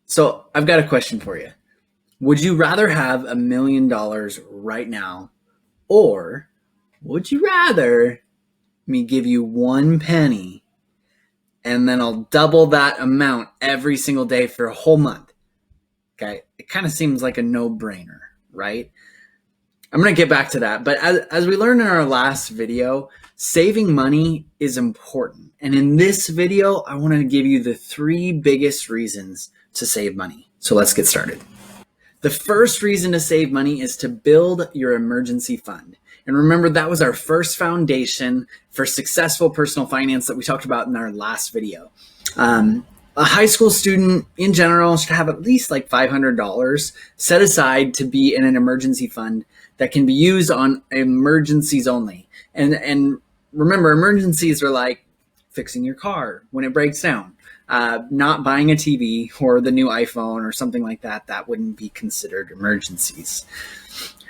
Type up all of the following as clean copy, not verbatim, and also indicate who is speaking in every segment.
Speaker 1: So I've got a question for you. Would you rather have $1 million right now, or would you rather me give you 1 penny and then I'll double that amount every single day for a whole month? Okay, it kind of seems like a no-brainer, right? I'm going to get back to that. But as we learned in our last video, saving money is important. And in this video, I want to give you the 3 biggest reasons to save money. So let's get started. The first reason to save money is to build your emergency fund. And remember, that was our first foundation for successful personal finance that we talked about in our last video. A high school student in general should have at least like $500 set aside to be in an emergency fund that can be used on emergencies only. And remember, emergencies are like fixing your car when it breaks down. Not buying a TV or the new iPhone or something like that, that wouldn't be considered emergencies.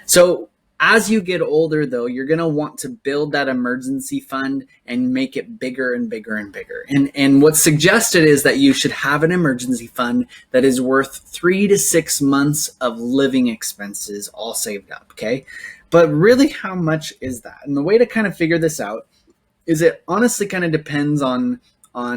Speaker 1: So as you get older, though, you're going to want to build that emergency fund and make it bigger and bigger and bigger. And what's suggested is that you should have an emergency fund that is worth 3 to 6 months of living expenses all saved up, okay? But really, how much is that? And the way to kind of figure this out is it honestly kind of depends on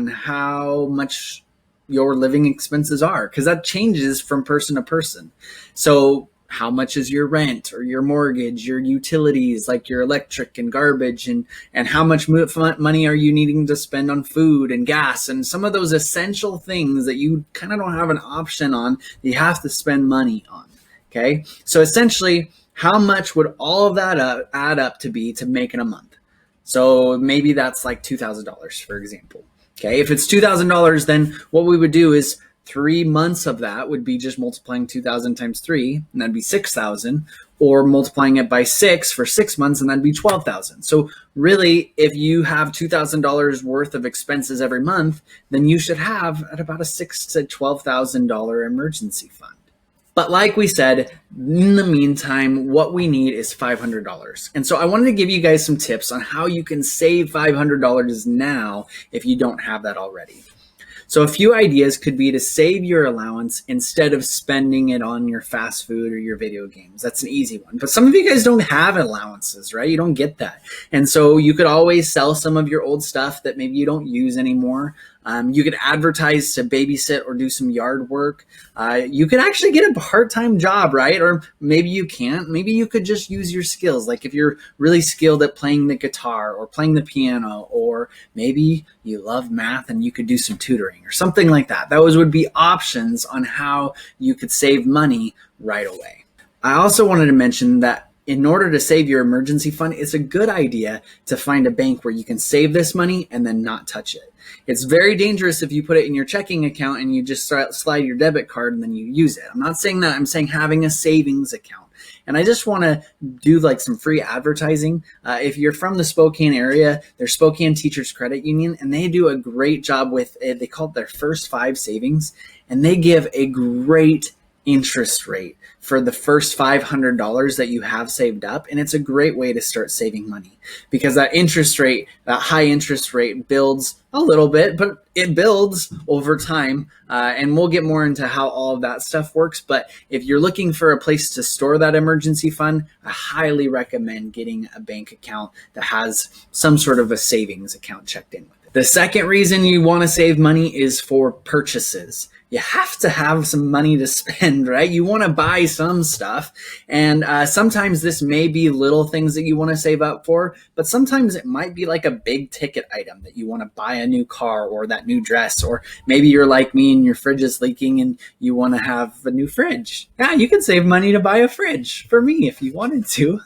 Speaker 1: how much your living expenses are, because that changes from person to person. So how much is your rent or your mortgage, your utilities like your electric and garbage, and how much money are you needing to spend on food and gas and some of those essential things that you kind of don't have an option on, you have to spend money on. Okay, so essentially, how much would all of that add up to be to make in a month? So maybe that's like $2,000, for example. Okay, if it's $2,000, then what we would do is 3 months of that would be just multiplying 2,000 times 3, and that'd be 6,000, or multiplying it by 6 for 6 months, and that'd be 12,000. So really, if you have $2,000 worth of expenses every month, then you should have at about a $6,000 to $12,000 emergency fund. But like we said, in the meantime, what we need is $500. And so I wanted to give you guys some tips on how you can save $500 now if you don't have that already. So a few ideas could be to save your allowance instead of spending it on your fast food or your video games. That's an easy one. But some of you guys don't have allowances, right? You don't get that. And so you could always sell some of your old stuff that maybe you don't use anymore. You could advertise to babysit or do some yard work. You could actually get a part-time job, right? Or maybe you can't. Maybe you could just use your skills. Like if you're really skilled at playing the guitar or playing the piano, or maybe you love math and you could do some tutoring or something like that. Those would be options on how you could save money right away. I also wanted to mention that in order to save your emergency fund, it's a good idea to find a bank where you can save this money and then not touch it. It's very dangerous if you put it in your checking account and you just slide your debit card and then you use it. I'm not saying that. I'm saying having a savings account. And I just want to do like some free advertising. If you're from the Spokane area, there's Spokane Teachers Credit Union, and they do a great job with it. They call it their First 5 Savings, and they give a great interest rate for the first $500 that you have saved up. And it's a great way to start saving money, because that interest rate, that high interest rate, builds a little bit, but it builds over time. And we'll get more into how all of that stuff works. But if you're looking for a place to store that emergency fund, I highly recommend getting a bank account that has some sort of a savings account checked in with it. The second reason you want to save money is for purchases. You have to have some money to spend, right? You want to buy some stuff. And sometimes this may be little things that you want to save up for, but sometimes it might be like a big ticket item that you want to buy a new car or that new dress, or maybe you're like me and your fridge is leaking and you want to have a new fridge. Yeah, you can save money to buy a fridge for me if you wanted to.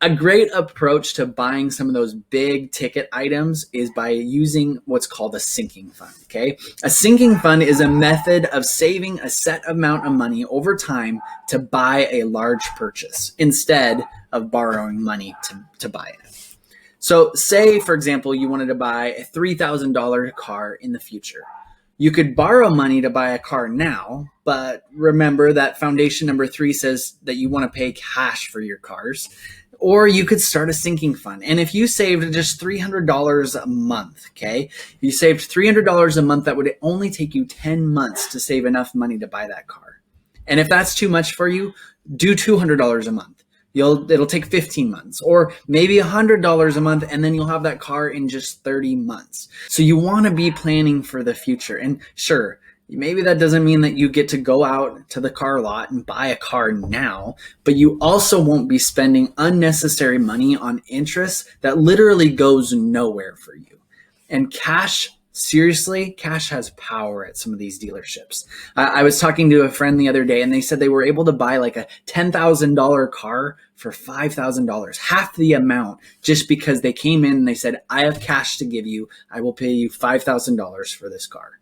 Speaker 1: A great approach to buying some of those big ticket items is by using what's called a sinking fund, okay? A sinking fund is a method of saving a set amount of money over time to buy a large purchase instead of borrowing money to buy it. So say, for example, you wanted to buy a $3,000 car in the future. You could borrow money to buy a car now, but remember that foundation number 3 says that you want to pay cash for your cars. Or you could start a sinking fund. And if you saved just $300 a month, okay, if you saved $300 a month, that would only take you 10 months to save enough money to buy that car. And if that's too much for you, do $200 a month. It'll take 15 months, or maybe $100 a month, and then you'll have that car in just 30 months. So you want to be planning for the future. And sure, maybe that doesn't mean that you get to go out to the car lot and buy a car now, but you also won't be spending unnecessary money on interest that literally goes nowhere for you. And cash, seriously, cash has power at some of these dealerships. I was talking to a friend the other day, and they said they were able to buy like a $10,000 car for $5,000, half the amount, just because they came in and they said, I have cash to give you. I will pay you $5,000 for this car.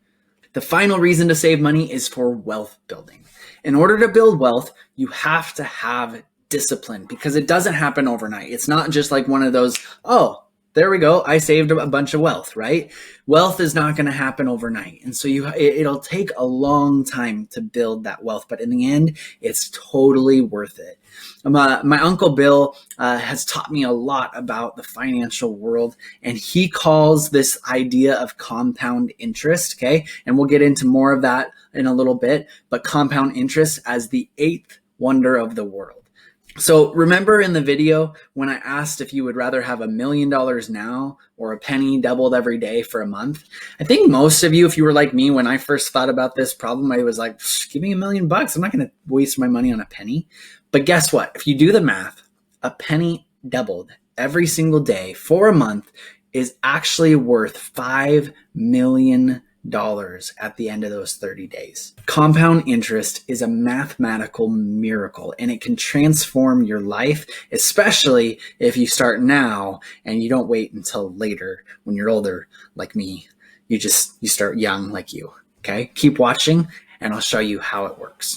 Speaker 1: The final reason to save money is for wealth building. In order to build wealth, you have to have discipline, because it doesn't happen overnight. It's not just like one of those, oh, there we go, I saved a bunch of wealth, right? Wealth is not going to happen overnight. And so it'll take a long time to build that wealth, but in the end, it's totally worth it. My Uncle Bill has taught me a lot about the financial world, and he calls this idea of compound interest, okay? And we'll get into more of that in a little bit, but compound interest as the 8th wonder of the world. So remember in the video when I asked if you would rather have $1 million now or a penny doubled every day for a month? I think most of you, if you were like me, when I first thought about this problem, I was like, give me $1 million. I'm not going to waste my money on a penny. But guess what? If you do the math, a penny doubled every single day for a month is actually worth $5 million at the end of those 30 days. Compound interest is a mathematical miracle, and it can transform your life, especially if you start now and you don't wait until later when you're older like me. You start young like you. Okay? Keep watching and I'll show you how it works.